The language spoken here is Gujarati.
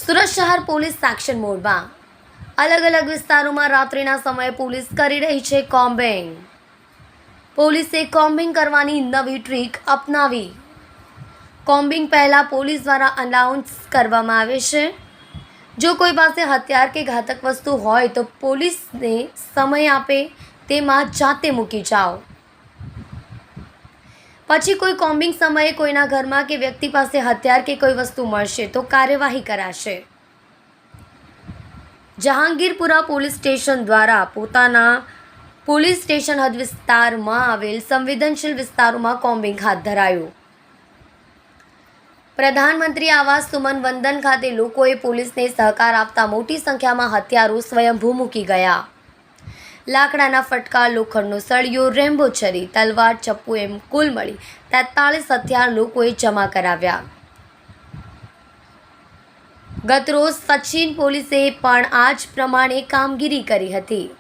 સુરત શહેર પોલીસ એક્શન મોડમાં અલગ અલગ વિસ્તારોમાં રાત્રિના સમયે પોલીસ કરી રહી છે કોમ્બિંગ. પોલીસે કોમ્બિંગ કરવાની નવી ટ્રીક અપનાવી. કોમ્બિંગ પહેલાં પોલીસ દ્વારા અનાઉન્સ કરવામાં આવે છે. જો કોઈ પાસે હથિયાર કે ઘાતક વસ્તુ હોય તો પોલીસને સમય આપે તેમાં જાતે મૂકી જાઓ. પછી કોઈ કોમ્બિંગ સમયે કોઈના ઘરમાં કે વ્યક્તિ પાસે હથિયાર કે કોઈ વસ્તુ મળશે તો કાર્યવાહી કરાશે. જહાંગીરપુરા પોલીસ સ્ટેશન દ્વારા પોતાના પોલીસ સ્ટેશન હદ વિસ્તારમાં આવેલ સંવેદનશીલ વિસ્તારોમાં કોમ્બિંગ હાથ ધરાયું. પ્રધાનમંત્રી આવાસ સુમન વંદન ખાતે લોકોએ પોલીસને સહકાર આપતા મોટી સંખ્યામાં હથિયારો સ્વયંભૂ મૂકી ગયા. લાકડાના ફટકા, લોખંડનો સળિયો, રેમ્બો છરી, તલવાર, ચપ્પુ એમ કુલ મળી 43 હથિયાર લોકોએ જમા કરાવ્યા. ગતરોજ સચિન પોલીસે પણ આ જ પ્રમાણે કામગીરી કરી હતી.